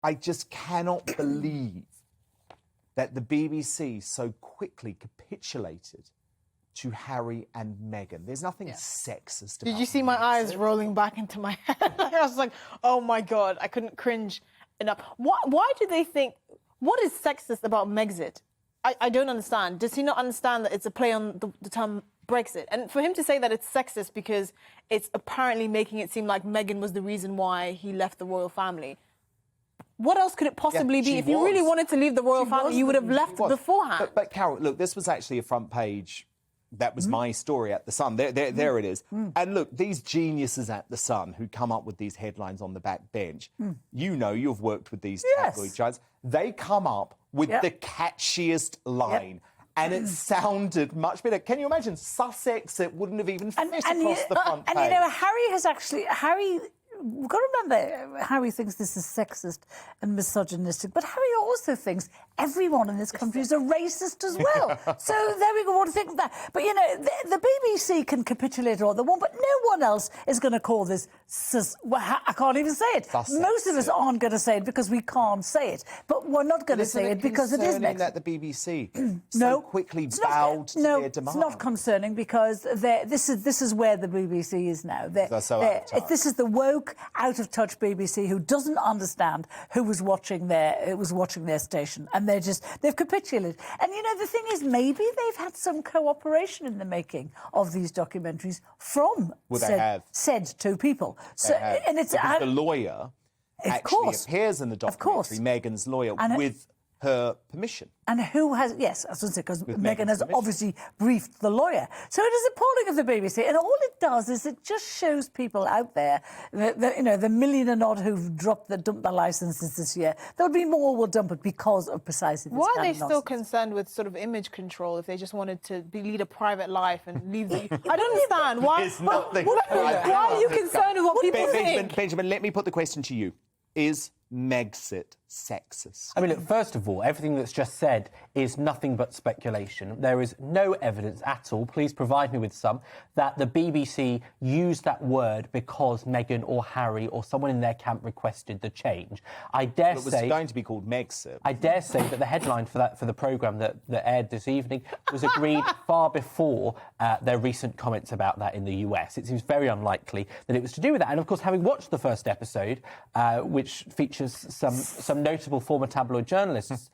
I just cannot believe that the BBC so quickly capitulated to Harry and Meghan. There's nothing sexist about Did you see my eyes rolling back into my head? I was like, oh my God, I couldn't cringe enough. Why do they think, what is sexist about Megxit? I don't understand. Does he not understand that it's a play on the term Brexit? And for him to say that it's sexist because it's apparently making it seem like Meghan was the reason why he left the royal family. What else could it possibly be? If you really wanted to leave the royal family, you would have left beforehand. But Carol, look, this was actually a front page. That was my story at The Sun. There it is. And look, these geniuses at The Sun who come up with these headlines on the back bench, you know, you've worked with these tabloid giants. They come up with the catchiest line. And it sounded much better. Can you imagine Sussex? It wouldn't have even fit across the front page. And, you know, Harry has actually... We've got to remember, Harry thinks this is sexist and misogynistic, but Harry also thinks everyone in this country is a racist as well. So there we go, what to think of that. But, you know, the BBC can capitulate all they want, but no one else is going to call this... I can't even say it. Most of us aren't going to say it because we can't say it. But we're not going to say it because it is next. That the BBC so quickly bowed to their demand? It's not concerning because this is where the BBC is now. This is the woke, out-of-touch BBC who doesn't understand who was watching their station, and they've capitulated. And you know, the thing is, maybe they've had some cooperation in the making of these documentaries from said two people. So, and it's the lawyer actually appears in the documentary, Meghan's lawyer, with her permission. And who has... Yes, I was going to say, because Meghan has obviously briefed the lawyer. So it is appalling of the BBC. And all it does is it just shows people out there, you know, the million and odd who've dumped their licences this year. There'll be more will dump it because of precisely this Why kind are of they still concerned with sort of image control if they just wanted to lead a private life and leave the... I don't understand. Why are you concerned with what people think? Benjamin, let me put the question to you. Is Megxit sexist? I mean, look, first of all, everything that's just said is nothing but speculation. There is no evidence at all, please provide me with some, that the BBC used that word because Meghan or Harry or someone in their camp requested the change. I dare say... It was going to be called Megxit. I dare say that the headline for the programme that aired this evening was agreed far before their recent comments about that in the US. It seems very unlikely that it was to do with that. And, of course, having watched the first episode, which features some notable former tabloid journalists,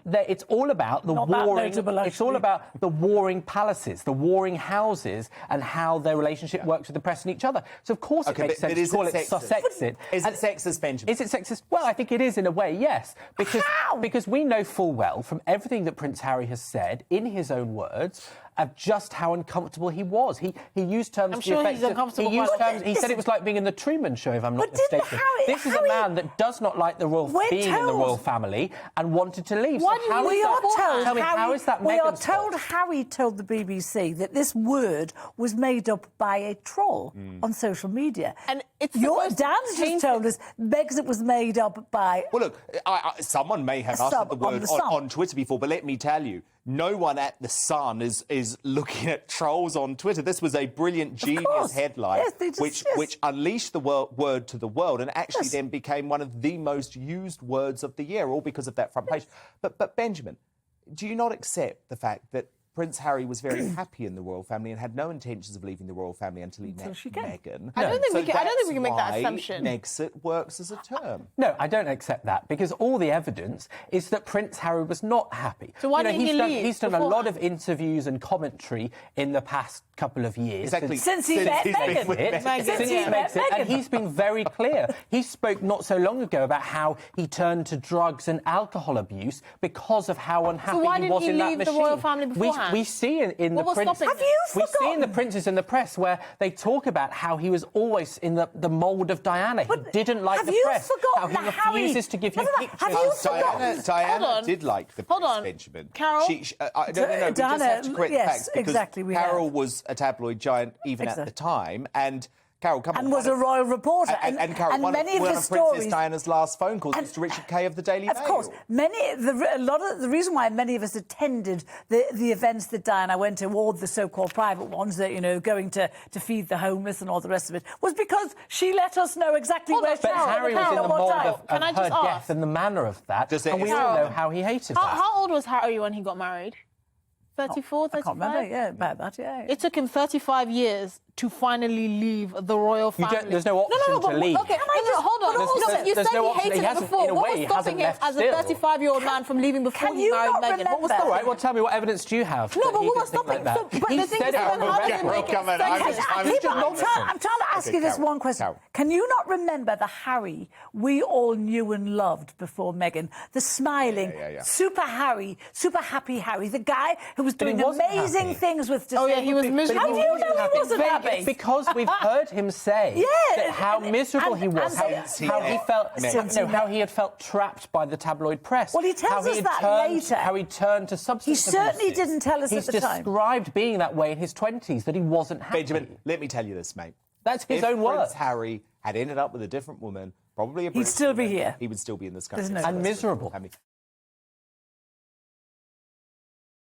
it's all about the warring. It's all about the warring palaces, the warring houses, and how their relationship works with the press and each other. So of course it makes sense to call it sexist. Is it sexist, Benjamin? Is it sexist? Well, I think it is in a way, yes, because we know full well from everything that Prince Harry has said in his own words of just how uncomfortable he was. He used terms. I'm sure he's uncomfortable. He said it was like being in the Truman Show, if I'm not mistaken. This is a man that does not like the being in the royal family and wanted to leave. We are told Harry told the BBC that this word was made up by a troll on social media. And it's Dan's just told us Megxit was made up by... Well, look, someone may have uttered the word on Twitter before, but let me tell you, no one at The Sun is looking at trolls on Twitter. This was a brilliant, genius headline, which unleashed the word to the world and actually then became one of the most used words of the year, all because of that front page. But Benjamin, do you not accept the fact that Prince Harry was very happy in the royal family and had no intentions of leaving the royal family until he met Meghan? I don't think we can make that assumption. Megxit works as a term. No, I don't accept that, because all the evidence is that Prince Harry was not happy. So why didn't he leave? He's done a lot of interviews and commentary in the past couple of years. Exactly. Since he met Meghan. And he's been very clear. He spoke not so long ago about how he turned to drugs and alcohol abuse because of how unhappy he was in that machine. So why didn't he leave the royal family beforehand? We see in the Princes and the Press where they talk about how he was always in the mould of Diana. He didn't like the press. How he refuses to give him pictures. Diana did like the press, Benjamin. Carol? We just have to correct the facts because Carol was a tabloid giant even at the time, and Carol, come on. And was a royal reporter. And Carol, one many of the Princess stories, Diana's last phone calls was to Richard Kay of the Daily Mail. Of course. The reason why many of us attended the events that Diana went to, all the so-called private ones, that, you know, going to feed the homeless and all the rest of it, was because she let us know exactly where she But was. Harry was in the mould of Can I her just ask? death and the manner of that, Just and we it's- all know how he hated that. How old was Harry when he got married? 34, 35? I can't remember, yeah, about that, yeah. It took him 35 years to finally leave the royal family. There's no option to leave. Okay, hold on. There's- You there's said no he option. hated He it hasn't- before. in a What way, was he stopping hasn't him left as a still. 35-year-old man from leaving before Can he you married not Meghan? What was remember? All right, well, tell me, what evidence do you have? No, that but he what did was think stopping? like But that? the He thing said is, it then how does it Carol, make it come on, I'm sexist? just- I'm I'm just- trying to ask Okay, you this Carol, one question. Carol. Can you not remember the Harry we all knew and loved before Meghan? The smiling, Yeah. super happy Harry, the guy who was But he doing wasn't amazing happy. things with Oh, yeah, he was disabled people. miserable. How do you know he wasn't happy? Because we've heard him say Yeah, how miserable he was, how he felt, how he had felt trapped by the tabloid press. Well, he tells how us had that turned, later. How he turned to substance He certainly abuses. didn't tell us He's at the time. described being that way in his 20s, that he wasn't happy. Benjamin, let me tell you this, mate. That's his If own word. Prince Harry had ended up with a different woman, probably a He'd British still be woman, here. He would still be in this country. There's no And miserable.